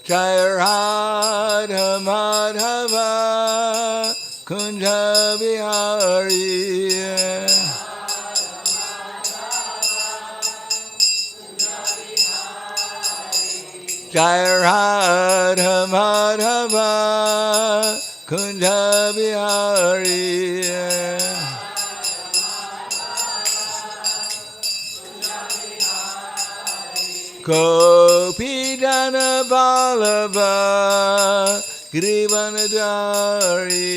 Jai Radha Madhava Kunja Bihari Jai Radha Madhava Kunja Bihari Gopi Jana Vallabha Grivanadari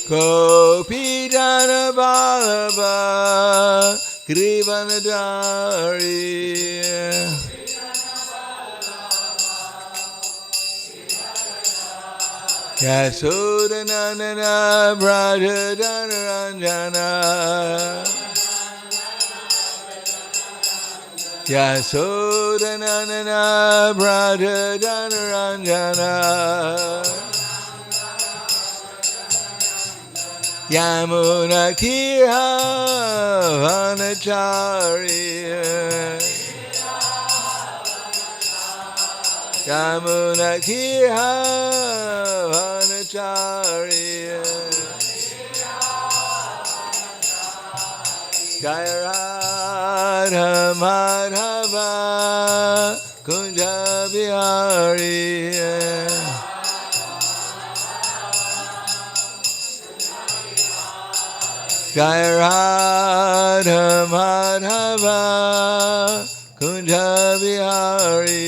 Gopi Jana Vallabha Grivanadari Yasodanandana Prahladananda Yasodanandana Prahladananda Yamuna Tira Vanachari Yamuna Tira Vanachari Jai Radha Madhava Kunja Bihari Jai Radha Madhava Kunja Bihari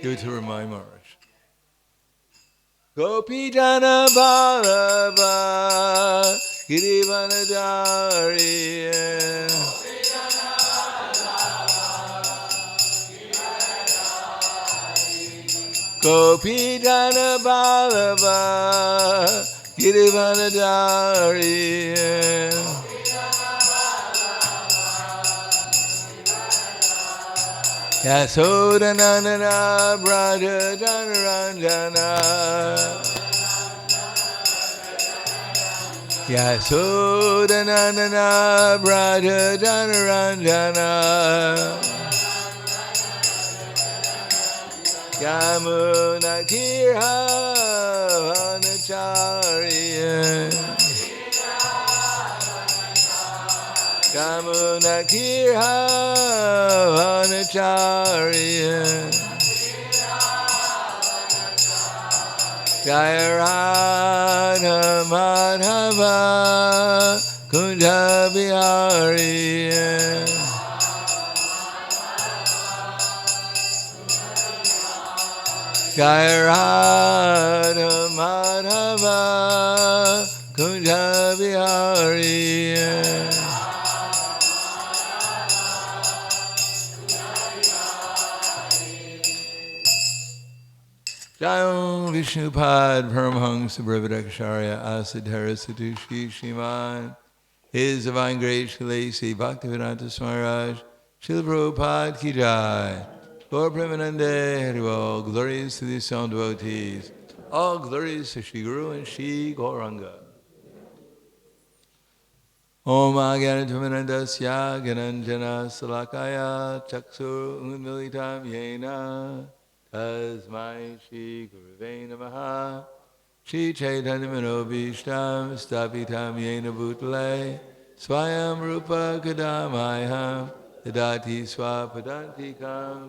Give it to Ramai Maharaj. Gopi Jana Vallabha Girivanadari Gopi Jana Vallabha Girivanadari Yasodanandana Prahladananda Yasodanandana Prahladananda Yamuna Tira Vanachari Yamuna Tira Vanachari Jai Radha Madhava Kunja Bihari Jai Radha Madhava Kunja Bihari Jayam Vishnupad Paramahansa Brahmadakasharya Asadhara Satushi Shiman His Divine Grace Shalasi Bhaktivedanta Smaraj Srila Prabhupada Ki Jai Gaur Premanande Haribol Glories to the sound devotees All glories to Shri Guru and Shri Gauranga Om Agyanatamanandasya Gananjana Salakaya Chaksur Unmilitam Yena Tasmai Shri Gurave Namaha Shri Chaitanya Manobhishtam Stapitam Yena Bhutale Swayam Rupa Kadamayam Tadati Swapadantikam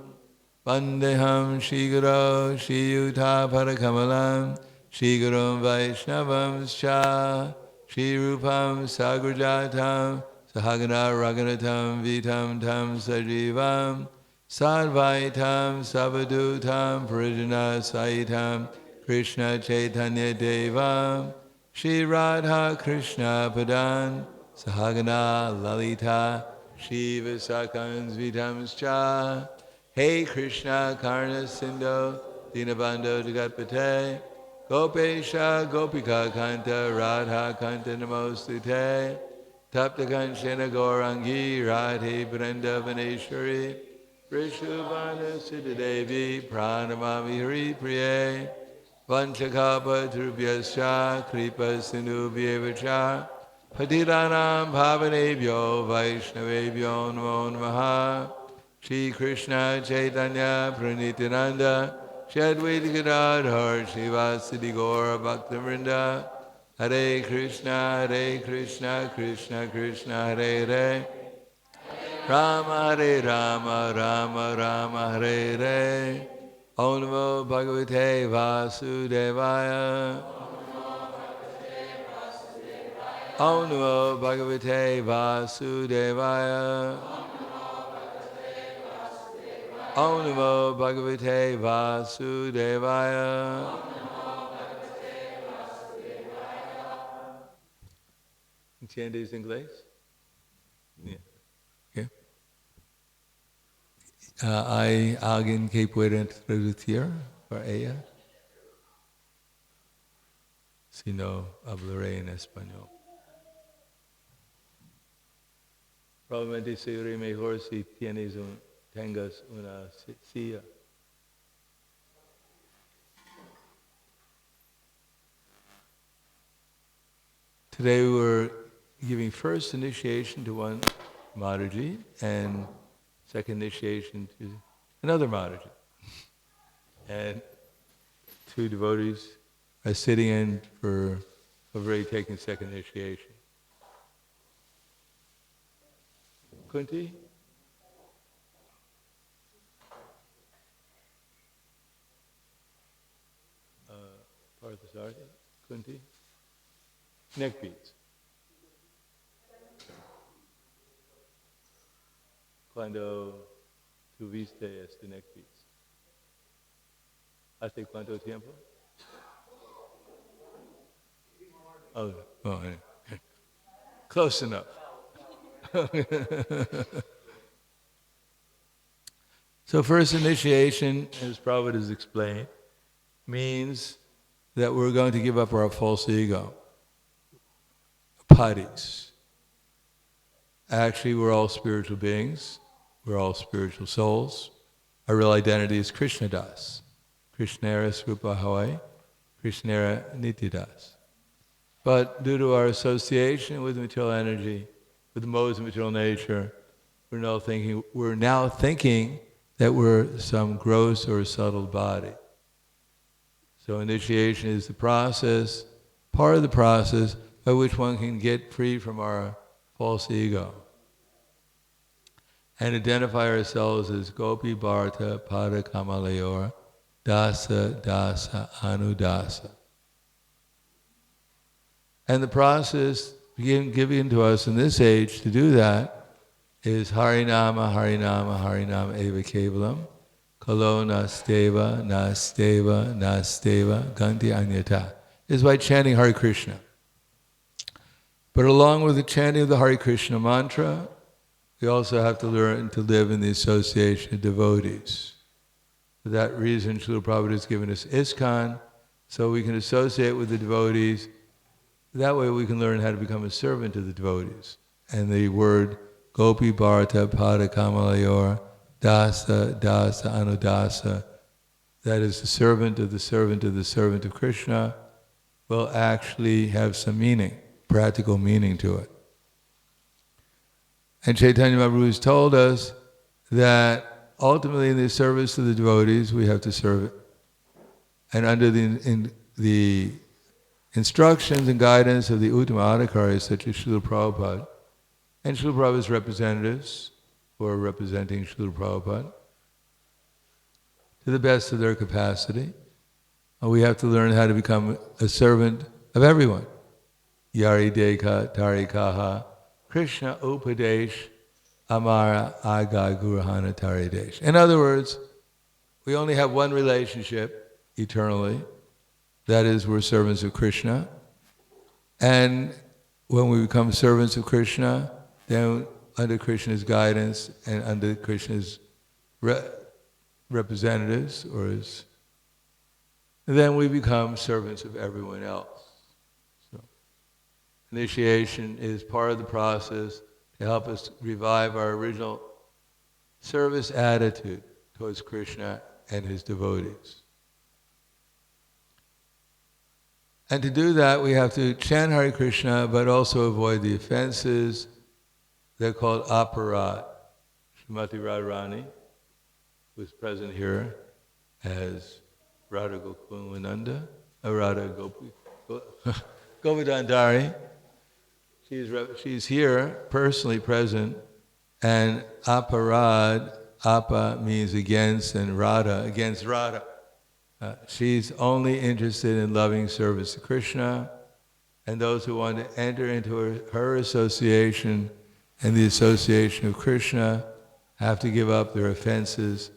Vandeham Shri Guru Shri Yuta Parakamalam Shri Gurum Vaishnavam Scha Shri Rupam Sagrajatam Sahagana Raganatam Vitam Tam Sajivam Sadvaitam Savadutam Parijana Saitam Krishna Chaitanya Devam Shri Radha Krishna Padan Sahagana Lalita Shiva Sakans Vitamscha Hey Krishna Karna Sindho Dinabando Jagatpate Gopesha Gopika Kanta Radha Kanta Namostute Tapta Kanchana Gaurangi Radhe Brenda Vaneshwari Vrishubhana Siddhadevi Pranamami Hari Priye Vanchakapatrubhyascha kripa sindhubhyevacha patitanam bhavanebhyo vaishnavebhyo namo namaha. Shri Krishna Chaitanya Pranityananda Shri Advaita Gadadhar Srivasadi Gaura Bhaktivinoda Hare Krishna Krishna Krishna Hare Hare Rama Hare Rama Rama Rama Hare Hare Om Namo Bhagavate Vasudevaya Om Namo Bhagavate Vasudevaya Om Namo Bhagavate Vasudevaya. ¿Entiendes inglés? Yeah. Okay. ¿Hay alguien que pueda traducir para ella? Si no, hablaré en español. Probablemente sería mejor si tengas una silla. Today we're giving first initiation to one Maharaji and second initiation to another Maharaji. And two devotees are sitting in for already taking second initiation. Kunti? Parthasarthi? Kunti? Neck beads. Cuando tuviste este neck beads? ¿Hace cuánto tiempo? Oh, close enough. So first initiation, as Prabhupada has explained, means that we're going to give up our false ego. Padis. Actually, we're all spiritual beings. We're all spiritual souls. Our real identity is Krishna Das. Krishnara Srupa Hawaii, Krishnara Nityadas. But due to our association with material energy, with the modes of material nature, we're now thinking that we're some gross or subtle body. So initiation is the process, part of the process by which one can get free from our false ego and identify ourselves as Gopi Bharata Pada Kamalayor Dasa Dasa Anudasa. And the process given to us in this age to do that is Harinama, Harinama, Harinama Eva Kevalam, Kalo Nasteva, Nasteva, Nasteva, Ganti Anyata. Is by chanting Hare Krishna. But along with the chanting of the Hare Krishna mantra, we also have to learn to live in the association of devotees. For that reason, Srila Prabhupada has given us ISKCON, so we can associate with the devotees. That way we can learn how to become a servant of the devotees. And the word Gopi Bharata Pada Kamalayor Dasa Dasa Anudasa, that is the servant of the servant of the servant of Krishna, will actually have some meaning, practical meaning to it. And Chaitanya Mahaprabhu has told us that ultimately in the service of the devotees we have to serve it. And under the instructions and guidance of the Uttama Adhikaris such as Srila Prabhupada and Srila Prabhupada's representatives who are representing Srila Prabhupada to the best of their capacity, we have to learn how to become a servant of everyone. Yari Deka Tarikaha Krishna Upadesh Amara Aga Gurahana Taridesh. In other words, we only have one relationship eternally. That is, we're servants of Krishna. And when we become servants of Krishna, then under Krishna's guidance and under Krishna's representatives, then we become servants of everyone else. So, initiation is part of the process to help us revive our original service attitude towards Krishna and his devotees. And to do that, we have to chant Hare Krishna, but also avoid the offenses. They're called aparad. Srimati Radharani, who's present here as Radha Gokulananda, Radha Govardhana. She's here, personally present, and aparad, apa means against, and Radha, against Radha. She's only interested in loving service to Krishna, and those who want to enter into her association and the association of Krishna have to give up their offenses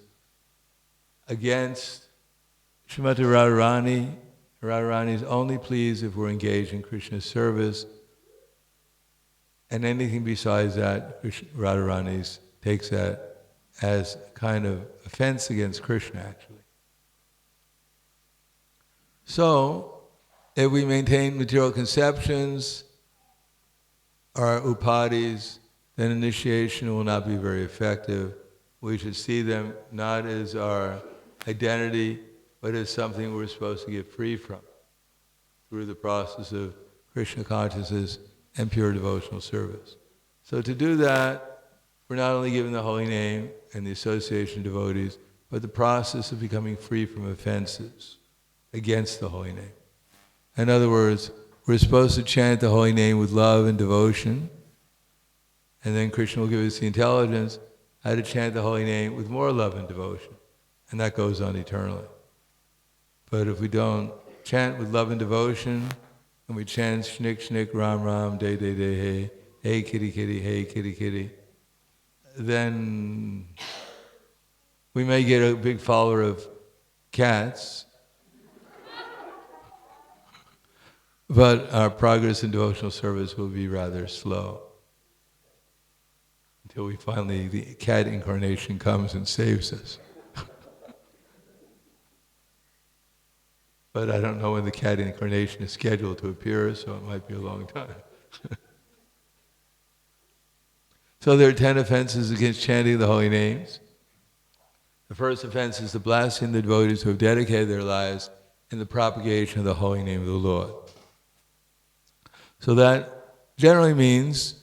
against Srimati Radharani. Radharani is only pleased if we're engaged in Krishna's service, and anything besides that, Radharani takes that as kind of offense against Krishna, actually. So, if we maintain material conceptions, our upadhis, then initiation will not be very effective. We should see them not as our identity, but as something we're supposed to get free from through the process of Krishna consciousness and pure devotional service. So to do that, we're not only given the holy name and the association of devotees, but the process of becoming free from offenses against the holy name. In other words, we're supposed to chant the holy name with love and devotion, and then Krishna will give us the intelligence how to chant the holy name with more love and devotion, and that goes on eternally. But if we don't chant with love and devotion, and we chant shnik shnik ram ram day day day hey, hey kitty kitty, hey kitty kitty, then we may get a big follower of cats, but our progress in devotional service will be rather slow until we finally, the cat incarnation comes and saves us. But I don't know when the cat incarnation is scheduled to appear, so it might be a long time. So there are 10 offenses against chanting the holy names. The first offense is to blaspheme the devotees who have dedicated their lives in the propagation of the holy name of the Lord. So that generally means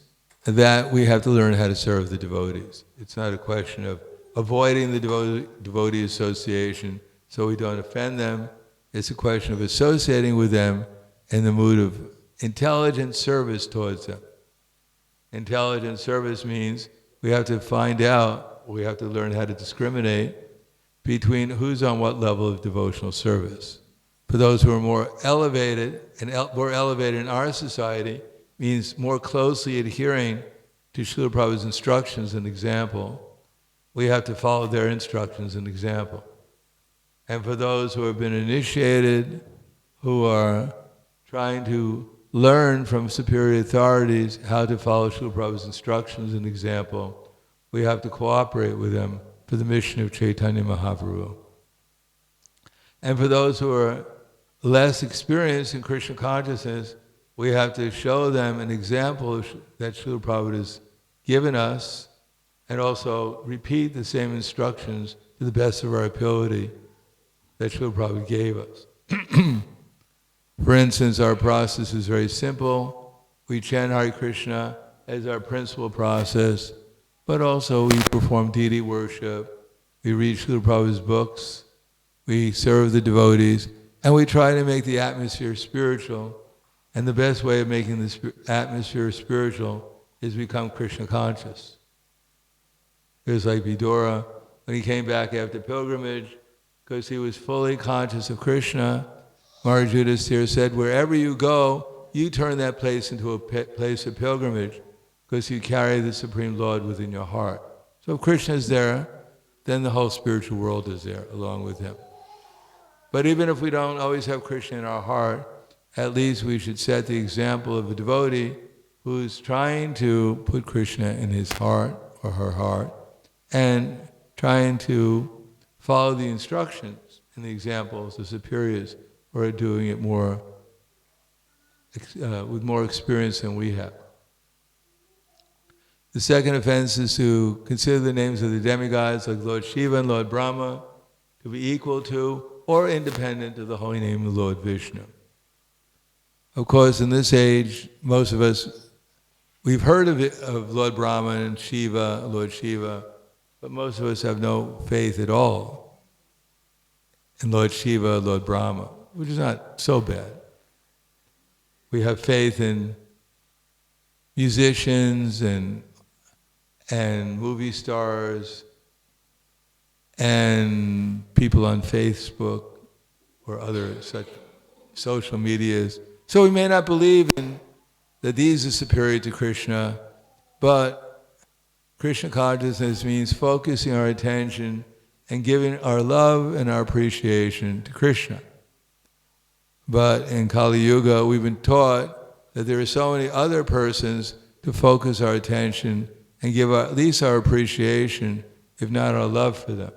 that we have to learn how to serve the devotees. It's not a question of avoiding the devotee association so we don't offend them. It's a question of associating with them in the mood of intelligent service towards them. Intelligent service means we have to find out, we have to learn how to discriminate between who's on what level of devotional service. For those who are more elevated, and more elevated in our society, means more closely adhering to Srila Prabhupada's instructions and example. We have to follow their instructions and example. And for those who have been initiated, who are trying to learn from superior authorities how to follow Srila Prabhupada's instructions and example, we have to cooperate with them for the mission of Chaitanya Mahaprabhu. And for those who are less experienced in Krishna consciousness, we have to show them an example that Srila Prabhupada has given us, and also repeat the same instructions to the best of our ability that Srila Prabhupada gave us. For instance, our process is very simple. We chant Hare Krishna as our principal process, but also we perform deity worship, we read Srila Prabhupada's books, we serve the devotees, and we try to make the atmosphere spiritual. And the best way of making the atmosphere spiritual is become Krishna conscious. It was like Vidura, when he came back after pilgrimage, because he was fully conscious of Krishna, Maharaj Yudhisthira said, wherever you go, you turn that place into a place of pilgrimage, because you carry the Supreme Lord within your heart. So if Krishna is there, then the whole spiritual world is there along with him. But even if we don't always have Krishna in our heart, at least we should set the example of a devotee who's trying to put Krishna in his heart or her heart, and trying to follow the instructions and the examples of superiors who are doing it more with more experience than we have. The second offense is to consider the names of the demigods like Lord Shiva and Lord Brahma to be equal to or independent of the holy name of Lord Vishnu. Of course, in this age, most of us, we've heard of Lord Brahma and Shiva, Lord Shiva, but most of us have no faith at all in Lord Shiva, Lord Brahma, which is not so bad. We have faith in musicians and movie stars and people on Facebook or other such social medias. So we may not believe that these are superior to Krishna, but Krishna consciousness means focusing our attention and giving our love and our appreciation to Krishna. But in Kali Yuga, we've been taught that there are so many other persons to focus our attention and give at least our appreciation, if not our love for them.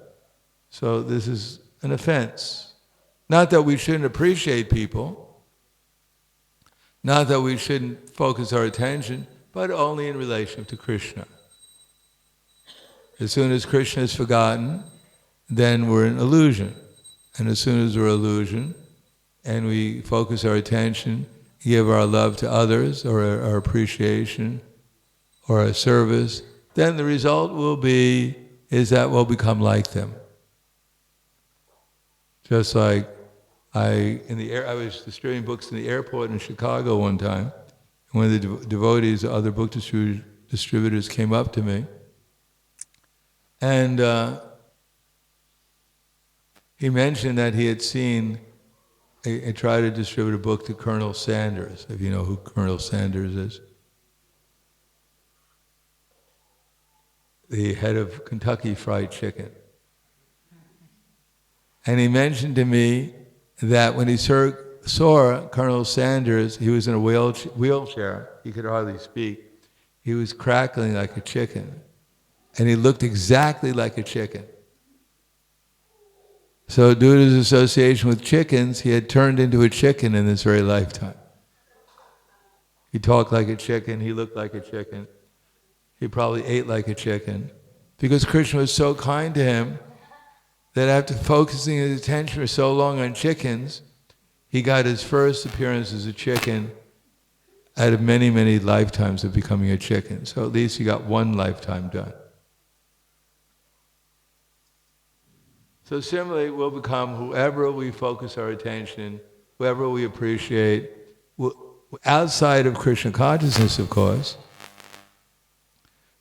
So this is an offense. Not that we shouldn't appreciate people, not that we shouldn't focus our attention, but only in relation to Krishna. As soon as Krishna is forgotten, then we're in illusion. And as soon as we're illusion, and we focus our attention, give our love to others, or our appreciation, or our service, then the result will be, is that we'll become like them. Just like I was distributing books in the airport in Chicago one time. One of the devotees, other book distributors came up to me, and he mentioned that he had seen, I tried to distribute a book to Colonel Sanders, if you know who Colonel Sanders is. The head of Kentucky Fried Chicken. And he mentioned to me that when he saw Colonel Sanders, he was in a wheelchair, he could hardly speak. He was crackling like a chicken. And he looked exactly like a chicken. So due to his association with chickens, he had turned into a chicken in this very lifetime. He talked like a chicken, he looked like a chicken. He probably ate like a chicken. Because Krishna was so kind to him that after focusing his attention for so long on chickens, he got his first appearance as a chicken out of many, many lifetimes of becoming a chicken. So at least he got one lifetime done. So similarly, we'll become whoever we focus our attention, whoever we appreciate, outside of Krishna consciousness, of course.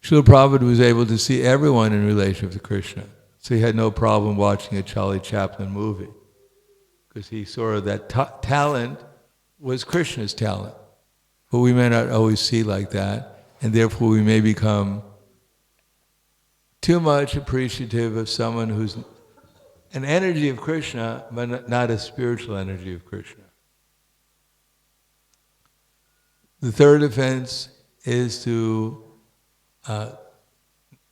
Srila Prabhupada was able to see everyone in relation to Krishna. So he had no problem watching a Charlie Chaplin movie, because he saw that talent was Krishna's talent. But we may not always see like that, and therefore we may become too much appreciative of someone who's an energy of Krishna, but not a spiritual energy of Krishna. The third offense is to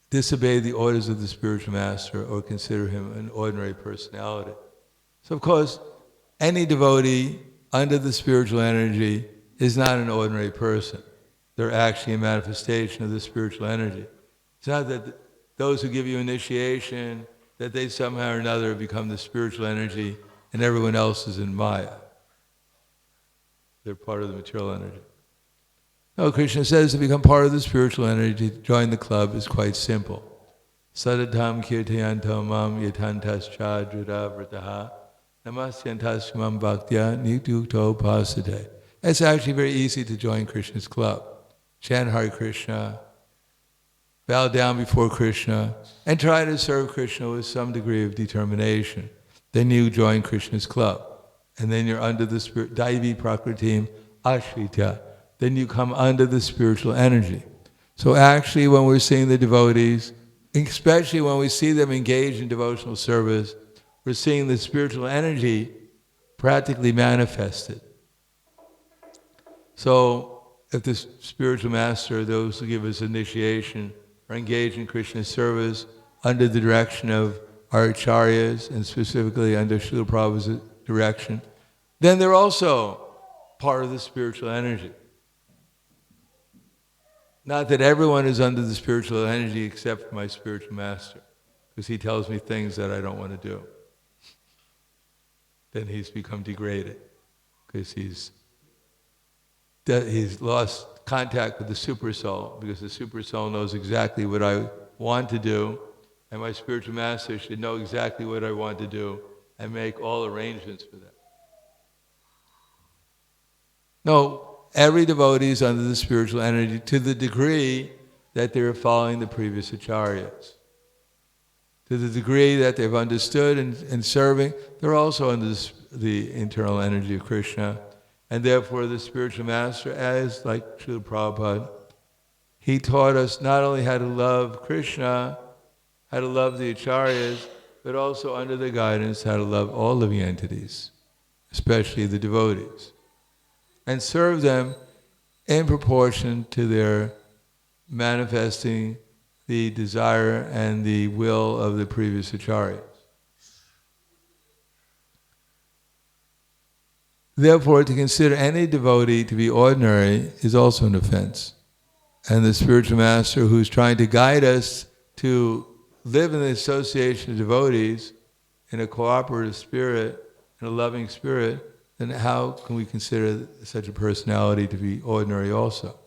disobey the orders of the spiritual master or consider him an ordinary personality. So of course, any devotee under the spiritual energy is not an ordinary person. They're actually a manifestation of the spiritual energy. It's not that those who give you initiation, that they somehow or another become the spiritual energy and everyone else is in Maya. They're part of the material energy. No, Krishna says to become part of the spiritual energy, to join the club is quite simple. Sadatam kirtayantam mam yatantas chadrida vrataha namasyantas mam bhaktya nityukto pasade. It's actually very easy to join Krishna's club. Chant Hare Krishna, bow down before Krishna, and try to serve Krishna with some degree of determination. Then you join Krishna's club. And then you're under the spirit, Daivi Prakritim Ashrita. Then you come under the spiritual energy. So actually when we're seeing the devotees, especially when we see them engaged in devotional service, we're seeing the spiritual energy practically manifested. So if the spiritual master, those who give us initiation, are engaged in Krishna's service under the direction of our acharyas, and specifically under Srila Prabhupada's direction, then they're also part of the spiritual energy. Not that everyone is under the spiritual energy except for my spiritual master, because he tells me things that I don't want to do. Then he's become degraded, because he's he's lost contact with the super soul, because the super soul knows exactly what I want to do, and my spiritual master should know exactly what I want to do and make all arrangements for that. No, every devotee is under the spiritual energy to the degree that they're following the previous acharyas. To the degree that they've understood and serving, they're also under the internal energy of Krishna. And therefore the spiritual master, as like Srila Prabhupada, he taught us not only how to love Krishna, how to love the acharyas, but also under their guidance how to love all living entities, especially the devotees, and serve them in proportion to their manifesting the desire and the will of the previous acharyas. Therefore, to consider any devotee to be ordinary is also an offense. And the spiritual master who's trying to guide us to live in the association of devotees in a cooperative spirit, in a loving spirit, then how can we consider such a personality to be ordinary also?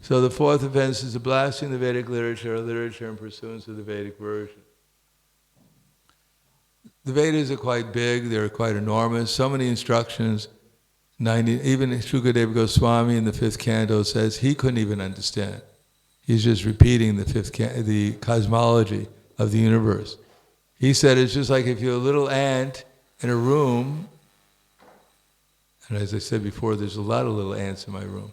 So the fourth offense is the blasting the Vedic literature or literature in pursuance of the Vedic version. The Vedas are quite big, they're quite enormous, so many instructions. Even Shukadeva Goswami in the fifth canto says he couldn't even understand. He's just repeating the cosmology of the universe. He said it's just like if you're a little ant in a room, and as I said before, there's a lot of little ants in my room,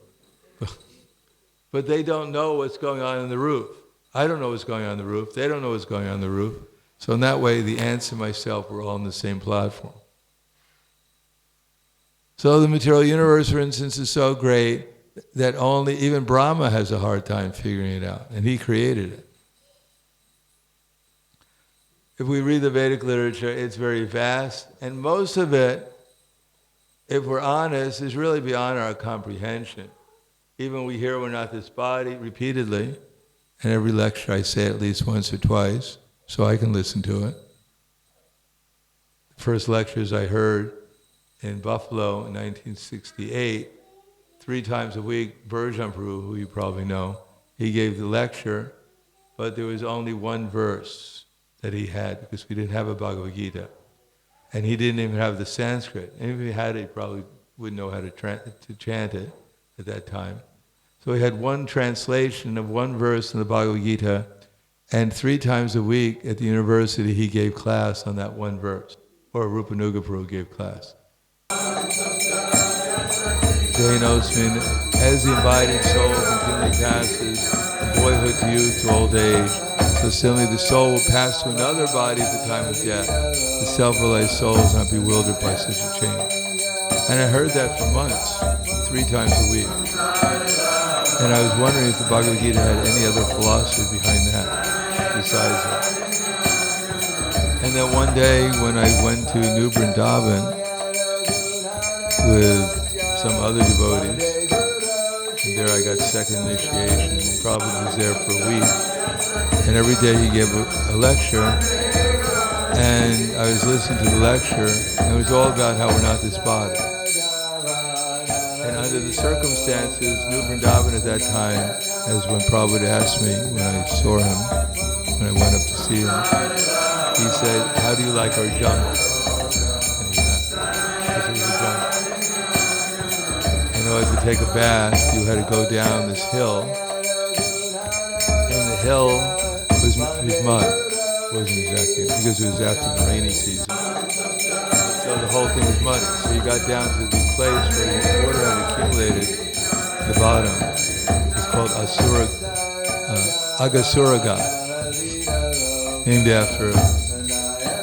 but they don't know what's going on in the roof. I don't know what's going on in the roof, they don't know what's going on in the roof. So in that way, the ants and myself were all on the same platform. So the material universe, for instance, is so great that even Brahma has a hard time figuring it out, and he created it. If we read the Vedic literature, it's very vast, and most of it, if we're honest, is really beyond our comprehension. Even we hear we're not this body repeatedly, and every lecture I say at least once or twice, so I can listen to it. The first lectures I heard in Buffalo in 1968, 3 times a week, Burjan Prabhu, who you probably know, he gave the lecture, but there was only one verse that he had, because we didn't have a Bhagavad Gita. And he didn't even have the Sanskrit. And if he had it, he probably wouldn't know how to chant it at that time. So he had one translation of one verse in the Bhagavad Gita, and 3 times a week at the university he gave class on that one verse, or Rupanuga Prabhu gave class. Jainosmin, as the invited soul continually passes from boyhood to youth to old age, so similarly the soul will pass to another body at the time of death. The self-realized soul is not bewildered by such a change. And I heard that for months, 3 times a week. And I was wondering if the Bhagavad Gita had any other philosophy behind that, besides that. And then one day when I went to New Vrindavan with some other devotees, and there I got second initiation, and Prabhupada was there for a week. And every day he gave a lecture, and I was listening to the lecture, and it was all about how we're not this body. And under the circumstances, New Vrindavan at that time, as when Prabhupada asked me, when I saw him, when I went up to see him, he said, "How do you like our junk?" And he laughed, because it was a junk. In order to take a bath, you had to go down this hill, and the hill was mud. It wasn't exactly, because it was after the rainy season. So the whole thing was muddy. So you got down to the place where the water had accumulated at the bottom. It's called Agasuraga, named after a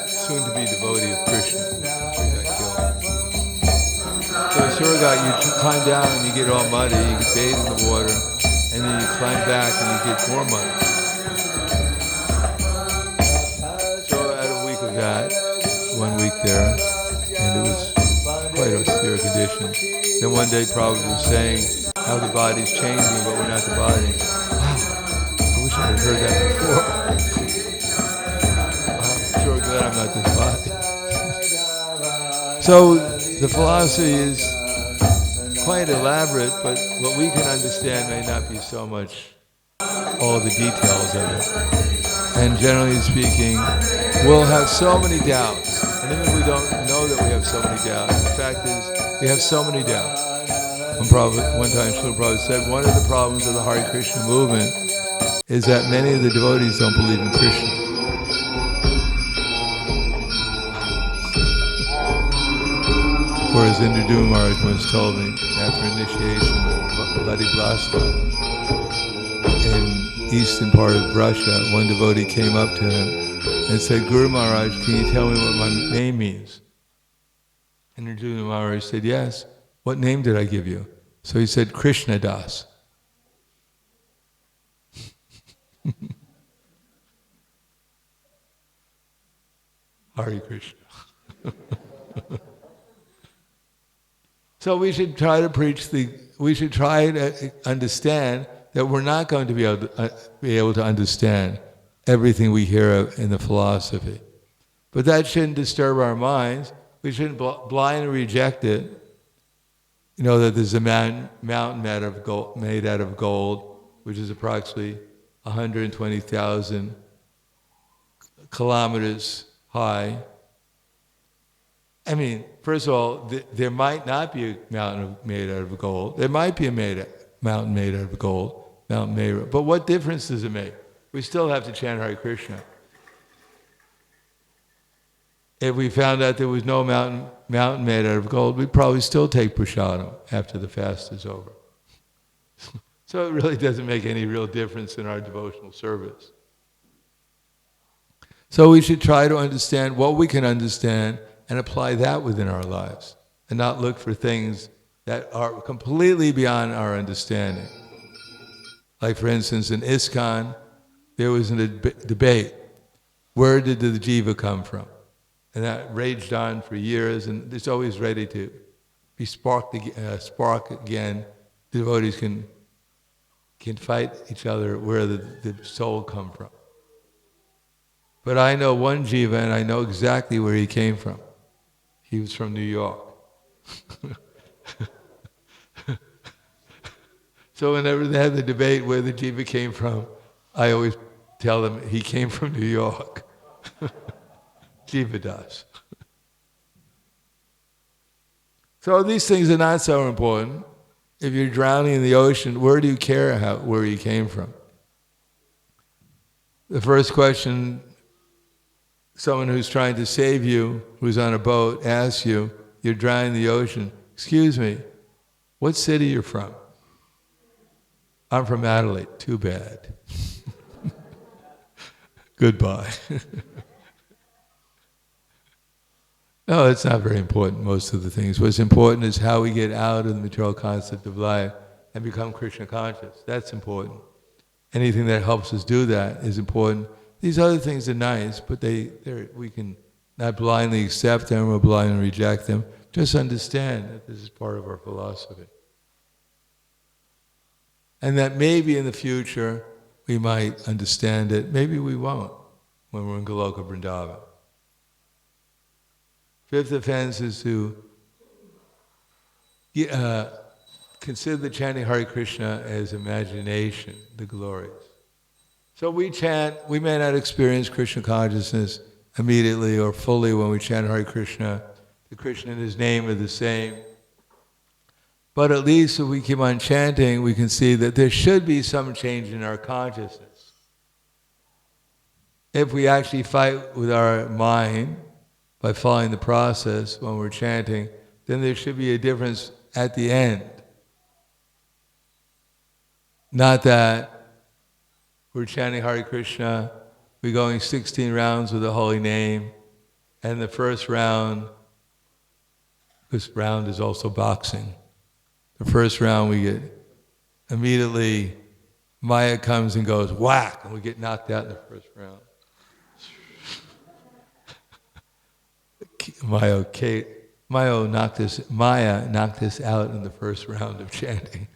soon-to-be devotee of Krishna. After he got killed. So Asuraga, you climb down and you get all muddy, you get bathed in the water, and then you climb back and you get more muddy. So I had a week of that, 1 week there, and it was quite austere conditions. Then one day Prabhupada was saying how the body's changing, but we're not the body. Wow, I wish I had heard that before. I'm sure glad I'm not this body. So the philosophy is quite elaborate, but what we can understand may not be so much all the details of it. And generally speaking, we'll have so many doubts. And even if we don't know that we have so many doubts, the fact is we have so many doubts. One time Srila Prabhupada said, one of the problems of the Hare Krishna movement is that many of the devotees don't believe in Krishna. Or as Indradyumna Maharaj once told me after initiation of Vladiplasta, in eastern part of Russia, one devotee came up to him and said, Guru Maharaj, can you tell me what my name means? And Indradyumna Maharaj said, yes. What name did I give you? So he said, Krishna Das. Hare Krishna. So we should try to we should try to understand that we're not going to be able to understand everything we hear in the philosophy. But that shouldn't disturb our minds. We shouldn't blindly reject it. You know that there's a mountain made out of gold, which is approximately 120,000 kilometers high. I mean, first of all, there might not be a mountain made out of gold. There might be a mountain made out of gold, Mount Meru. But what difference does it make? We still have to chant Hare Krishna. If we found out there was no mountain made out of gold, we'd probably still take prasadam after the fast is over. So it really doesn't make any real difference in our devotional service. So we should try to understand what we can understand and apply that within our lives, and not look for things that are completely beyond our understanding. Like for instance, in ISKCON, there was a debate. Where did the jiva come from? And that raged on for years, and it's always ready to be spark again. Devotees can fight each other where the soul come from. But I know one jiva, and I know exactly where he came from. He was from New York. So whenever they have the debate where the jiva came from, I always tell them he came from New York. Jiva Das. So these things are not so important. If you're drowning in the ocean, where do you care where you came from? The first question someone who's trying to save you, who's on a boat, asks you, you're drowning in the ocean, excuse me, what city you're from? I'm from Adelaide. Too bad. Goodbye. No, it's not very important, most of the things. What's important is how we get out of the material concept of life and become Krishna conscious. That's important. Anything that helps us do that is important. These other things are nice, but we can not blindly accept them or blindly reject them. Just understand that this is part of our philosophy. And that maybe in the future we might understand it. Maybe we won't when we're in Goloka Vrindavan. Fifth offense is to consider the chanting Hare Krishna as imagination, the glories. So we chant, we may not experience Krishna consciousness immediately or fully when we chant Hare Krishna. The Krishna and His name are the same. But at least if we keep on chanting, we can see that there should be some change in our consciousness. If we actually fight with our mind by following the process when we're chanting, then there should be a difference at the end. Not that we're chanting Hare Krishna, we're going 16 rounds with the holy name, and the first round, this round is also boxing. The first round we get, immediately Maya comes and goes whack, and we get knocked out in the first round. Maya knocked us out in the first round of chanting.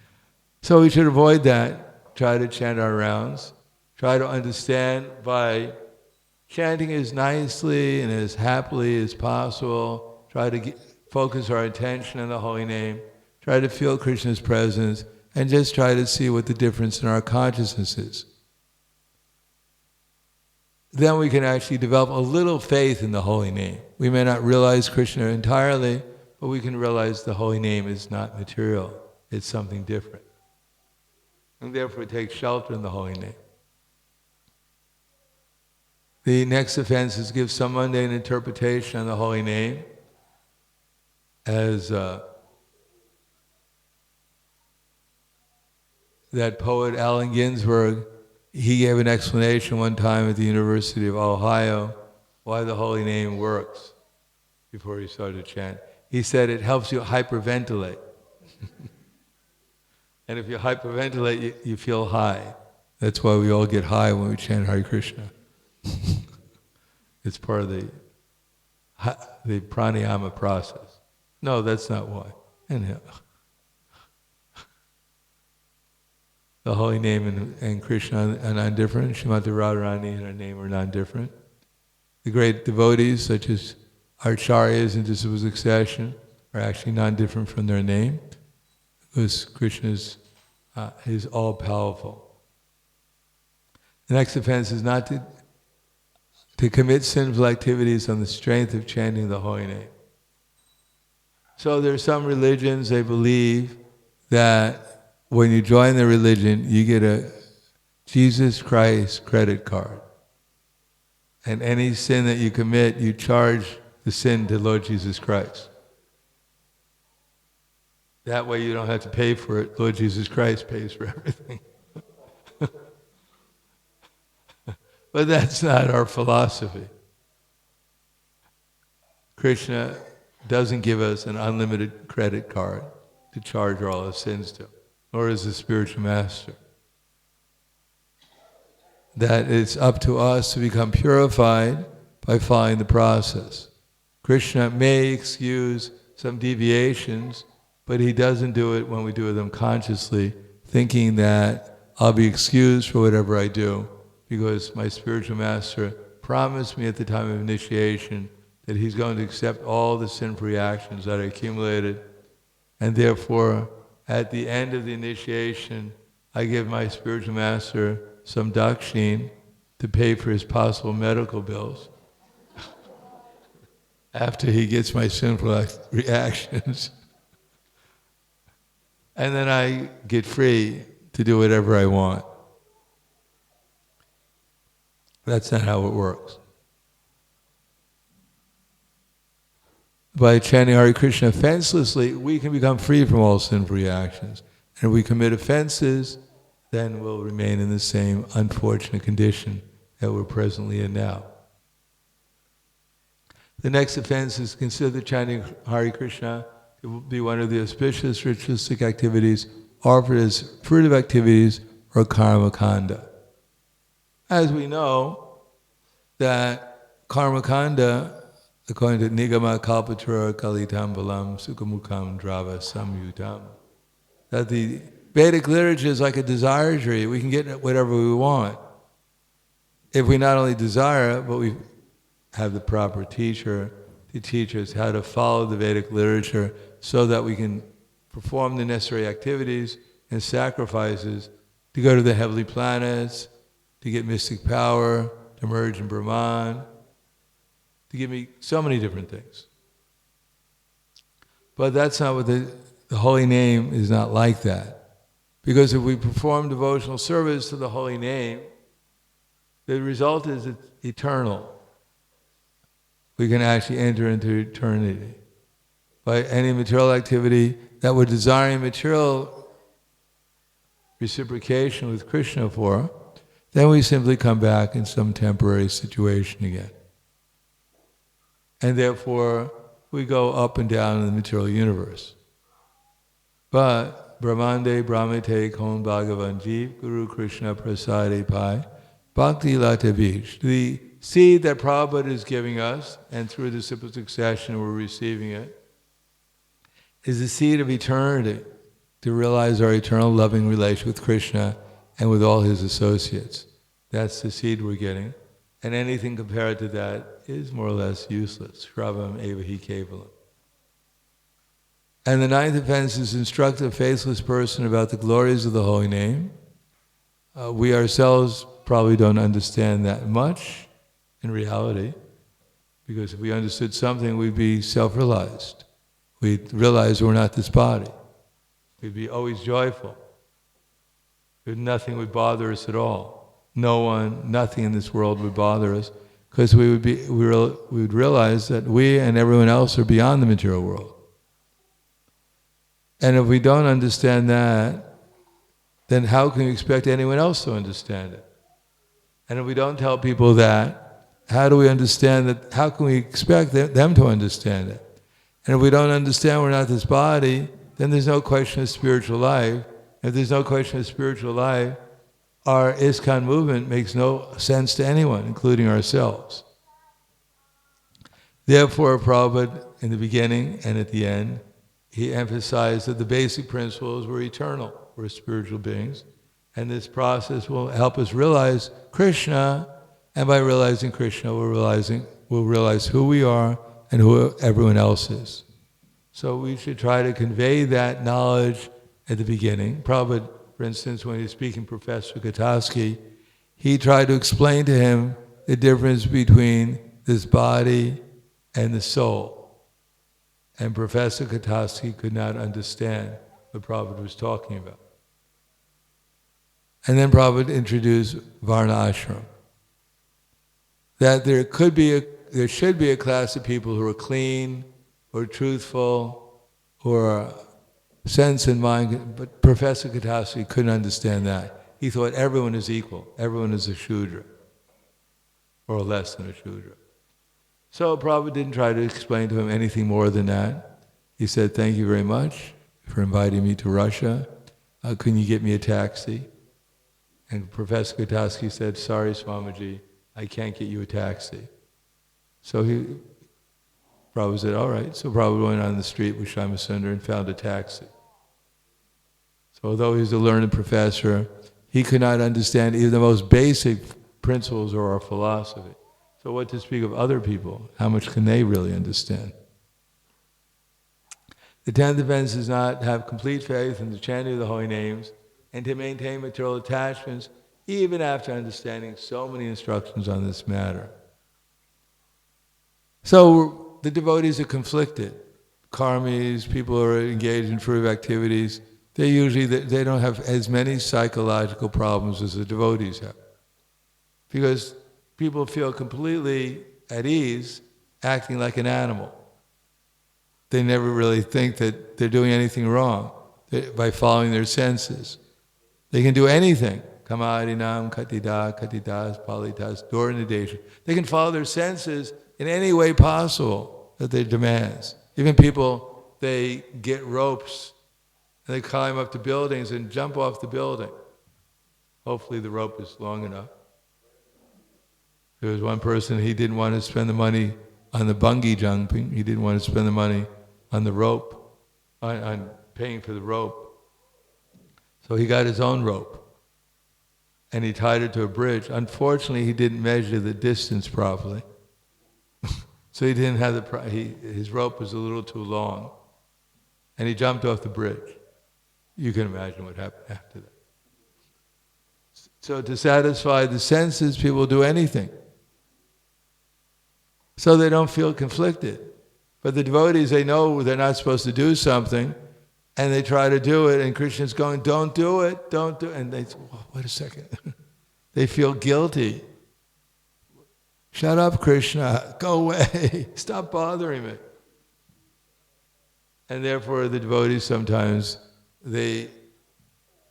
So we should avoid that. Try to chant our rounds. Try to understand by chanting as nicely and as happily as possible. Try to focus our attention on the holy name. try to feel Krishna's presence, and just try to see what the difference in our consciousness is. Then we can actually develop a little faith in the holy name. We may not realize Krishna entirely, but we can realize the holy name is not material. It's something different. And therefore take shelter in the holy name. The next offense is give some mundane interpretation on the holy name as that poet Allen Ginsberg, he gave an explanation one time at the University of Ohio why the holy name works before he started to chant. He said it helps you hyperventilate. And if you hyperventilate, you feel high. That's why we all get high when we chant Hare Krishna. It's part of the pranayama process. No, that's not why. Inhale. The holy name and Krishna are non-different. Srimati Radharani and her name are non-different. The great devotees, such as acharyas in disciple succession, are actually non-different from their name, because Krishna is all-powerful. The next offense is not to commit sinful activities on the strength of chanting the holy name. So there are some religions, they believe that when you join the religion, you get a Jesus Christ credit card. And any sin that you commit, you charge the sin to Lord Jesus Christ. That way you don't have to pay for it. Lord Jesus Christ pays for everything. But that's not our philosophy. Krishna doesn't give us an unlimited credit card to charge all our sins to, nor is the spiritual master. That it's up to us to become purified by following the process. Krishna may excuse some deviations, but he doesn't do it when we do them consciously, thinking that I'll be excused for whatever I do, because my spiritual master promised me at the time of initiation that he's going to accept all the sinful reactions that are accumulated, and therefore, at the end of the initiation, I give my spiritual master some dakshin to pay for his possible medical bills after he gets my sinful reactions. And then I get free to do whatever I want. That's not how it works. By chanting Hare Krishna offenselessly, we can become free from all sinful reactions. And if we commit offenses, then we'll remain in the same unfortunate condition that we're presently in now. The next offense is consider chanting Hare Krishna to be one of the auspicious ritualistic activities offered as fruitive activities or karma kanda. As we know, that karma kanda, according to Nigama Kalpatra Kalitam Balam Sukhamukam Drava Samyutam, that the Vedic literature is like a desire tree. We can get whatever we want. If we not only desire it, but we have the proper teacher to teach us how to follow the Vedic literature so that we can perform the necessary activities and sacrifices to go to the heavenly planets, to get mystic power, to merge in Brahman, to give me so many different things. But that's not what the holy name is not like that. Because if we perform devotional service to the holy name, the result is it's eternal. We can actually enter into eternity. By any material activity that we're desiring material reciprocation with Krishna for, then we simply come back in some temporary situation again. And therefore, we go up and down in the material universe. But Brahmande Brahmate Kon Bhagavan Jeev Guru Krishna Prasade Pai Bhakti Lata Bish. The seed that Prabhupada is giving us, and through the disciple succession we're receiving it, is the seed of eternity, to realize our eternal loving relation with Krishna and with all his associates. That's the seed we're getting. And anything compared to that is more or less useless. Shravam eva hi kevalam. And the ninth offense is instruct a faithless person about the glories of the holy name. We ourselves probably don't understand that much in reality, because if we understood something, we'd be self-realized. We'd realize we're not this body. We'd be always joyful. Nothing would bother us at all. No one, nothing in this world would bother us, because we would realize that we and everyone else are beyond the material world. And if we don't understand that, then how can we expect anyone else to understand it? And if we don't tell people that, how do we understand that? How can we expect them to understand it? And if we don't understand we're not this body, then there's no question of spiritual life. If there's no question of spiritual life, our ISKCON movement makes no sense to anyone, including ourselves. Therefore, Prabhupada, in the beginning and at the end, he emphasized that the basic principles were eternal. We're spiritual beings. And this process will help us realize Krishna, and by realizing Krishna, we'll realize who we are and who everyone else is. So we should try to convey that knowledge at the beginning. Prabhupada, for instance, when he was speaking to Professor Kataski, he tried to explain to him the difference between this body and the soul. And Professor Kataski could not understand what Prabhupada was talking about. And then Prabhupada introduced Varna Ashram. That there should be a class of people who are clean, who are truthful, who are sense and mind, but Professor Kataski couldn't understand that. He thought everyone is equal, everyone is a Shudra, or less than a Shudra. So Prabhupada didn't try to explain to him anything more than that. He said, "Thank you very much for inviting me to Russia. Can you get me a taxi?" And Professor Kataski said, "Sorry, Swamiji, I can't get you a taxi." So Prabhupada said, "All right." So Prabhupada went on the street with Shyamasundar and found a taxi. So although he was a learned professor, he could not understand even the most basic principles of our philosophy. So what to speak of other people? How much can they really understand? The 10th offense is not to have complete faith in the chanting of the holy names and to maintain material attachments even after understanding so many instructions on this matter. So the devotees are conflicted. Karmis, people who are engaged in fruitive activities, they don't have as many psychological problems as the devotees have. Because people feel completely at ease acting like an animal. They never really think that they're doing anything wrong by following their senses. They can do anything. Kamarinam, katidas, palitas, dorinadesha. They can follow their senses in any way possible that they demands. Even people, they get ropes and they climb up to buildings and jump off the building. Hopefully the rope is long enough. There was one person, he didn't want to spend the money on the bungee jumping. He didn't want to spend the money on the rope, on paying for the rope. So he got his own rope and he tied it to a bridge. Unfortunately, he didn't measure the distance properly. So he didn't have his rope was a little too long. And he jumped off the bridge. You can imagine what happened after that. So to satisfy the senses, people will do anything. So they don't feel conflicted. But the devotees, they know they're not supposed to do something, and they try to do it, and Krishna's going, don't do it, don't do it. And they say, well, wait a second. They feel guilty. Shut up, Krishna, go away, stop bothering me. And therefore the devotees sometimes, they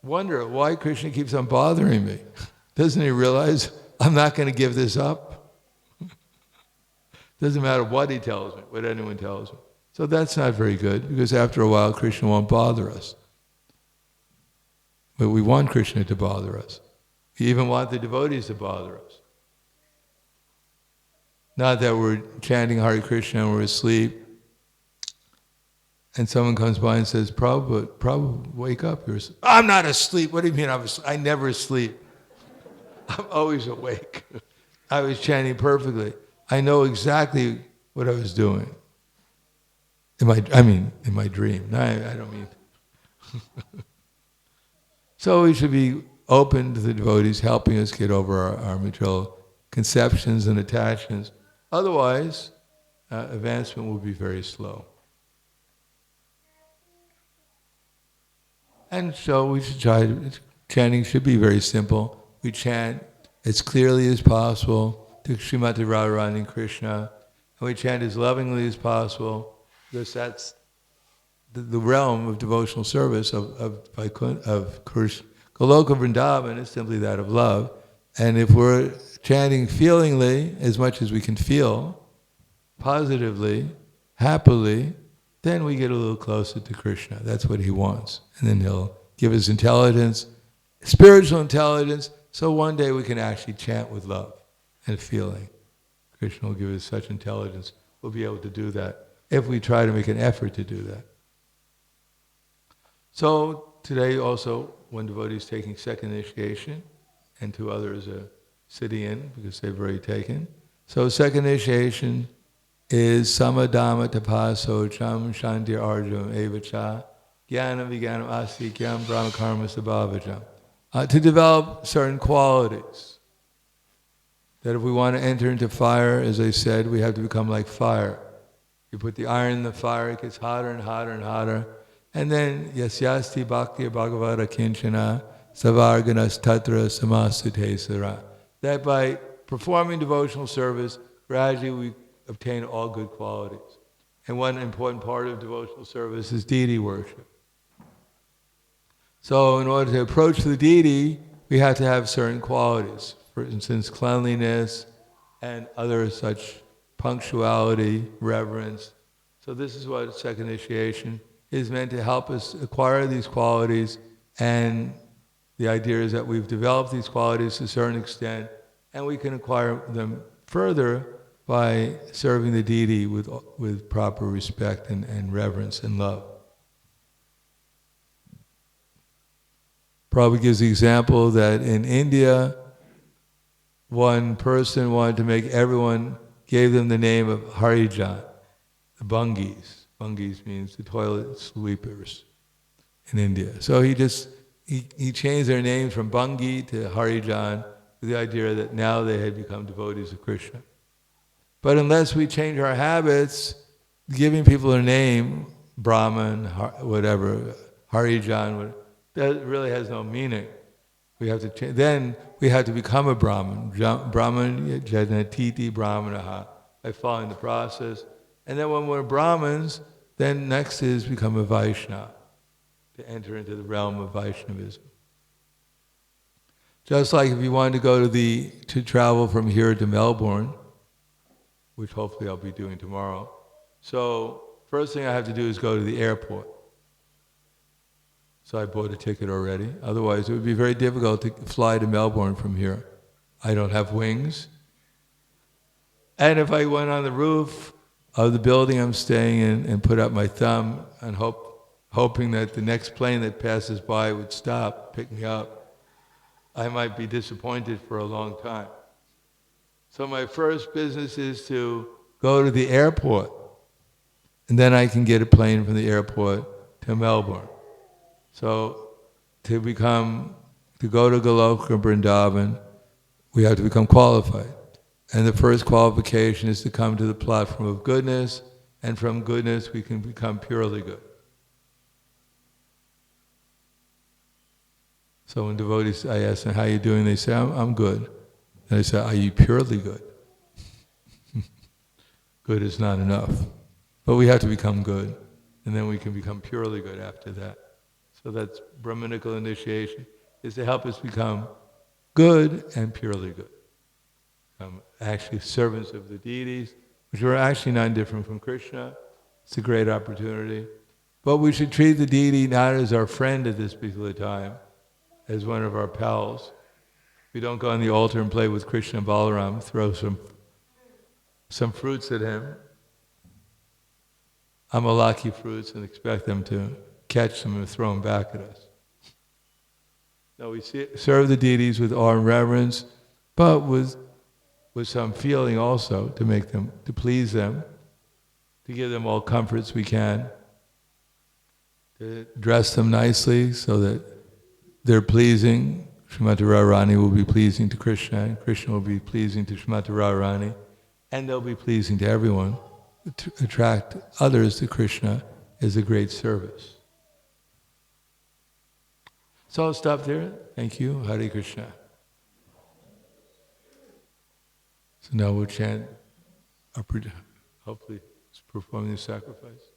wonder why Krishna keeps on bothering me. Doesn't he realize I'm not going to give this up? Doesn't matter what he tells me, what anyone tells me. So that's not very good, because after a while Krishna won't bother us. But we want Krishna to bother us. We even want the devotees to bother us. Not that we're chanting Hare Krishna and we're asleep, and someone comes by and says, Prabhupada, wake up. You're asleep. I'm not asleep. What do you mean I'm asleep? I never sleep. I'm always awake. I was chanting perfectly. I know exactly what I was doing. In my dream. No, I don't mean. So we should be open to the devotees helping us get over our material conceptions and attachments. Otherwise, advancement will be very slow. And so we should chanting should be very simple. We chant as clearly as possible to Srimati Radharani Krishna, and we chant as lovingly as possible, because that's the realm of devotional service of Krishna. Goloka Vrindavan is simply that of love. And if we're chanting feelingly, as much as we can feel, positively, happily, then we get a little closer to Krishna. That's what he wants. And then he'll give us intelligence, spiritual intelligence, so one day we can actually chant with love and feeling. Krishna will give us such intelligence. We'll be able to do that if we try to make an effort to do that. So today also, one devotee is taking second initiation, and two others are sitting in because they've already taken. So second initiation is samadhamma tapaso cham shanti arjam evacha jnanam vijnanam astikyam brahma karma sabhavajam. To develop certain qualities. That if we want to enter into fire, as I said, we have to become like fire. You put the iron in the fire, it gets hotter and hotter and hotter. And then, yasyasti bhakti bhagavata kinchana savarganas tatra samasute sara. That by performing devotional service, gradually we obtain all good qualities. And one important part of devotional service is deity worship. So in order to approach the deity, we have to have certain qualities. For instance, cleanliness and other such punctuality, reverence. So this is what second initiation is meant to help us acquire these qualities, and the idea is that we've developed these qualities to a certain extent, and we can acquire them further by serving the deity with proper respect and reverence and love. Prabhupada gives the example that in India, one person wanted to make everyone, gave them the name of Harijan, the Bungis. Bungis means the toilet sweepers in India. So he changed their names from Bungi to Harijan with the idea that now they had become devotees of Krishna. But unless we change our habits, giving people a name, Brahman, whatever, Harijan, that really has no meaning. We have to change. Then we have to become a Brahman. Brahman janatiti brahmanaha, by following the process. And then when we're Brahmins, then next is become a Vaishnava, to enter into the realm of Vaishnavism. Just like if you wanted to go to travel from here to Melbourne, which hopefully I'll be doing tomorrow. So first thing I have to do is go to the airport. So I bought a ticket already. Otherwise, it would be very difficult to fly to Melbourne from here. I don't have wings. And if I went on the roof of the building I'm staying in and put up my thumb and hoping that the next plane that passes by would stop, pick me up, I might be disappointed for a long time. So my first business is to go to the airport, and then I can get a plane from the airport to Melbourne. So to go to Goloka Vrindavan, we have to become qualified. And the first qualification is to come to the platform of goodness, and from goodness we can become purely good. So when devotees, I ask them, how are you doing? They say, I'm good. And I say, are you purely good? Good is not enough. But we have to become good, and then we can become purely good after that. So that's Brahminical initiation, is to help us become good and purely good. Actually servants of the deities, which are actually not different from Krishna. It's a great opportunity. But we should treat the deity not as our friend at this particular time, as one of our pals. We don't go on the altar and play with Krishna and Balaram, throw some fruits at him, amalaki fruits, and expect them to catch them and throw them back at us. No, we serve the deities with awe and reverence, but with some feeling also to please them. to give them all comforts we can, to dress them nicely so that they're pleasing. Srimati Radharani will be pleasing to Krishna, and Krishna will be pleasing to Srimati Radharani, and they'll be pleasing to everyone. To attract others to Krishna is a great service. So I'll stop there. Thank you. Hare Krishna. So now we'll chant, hopefully performing the sacrifice.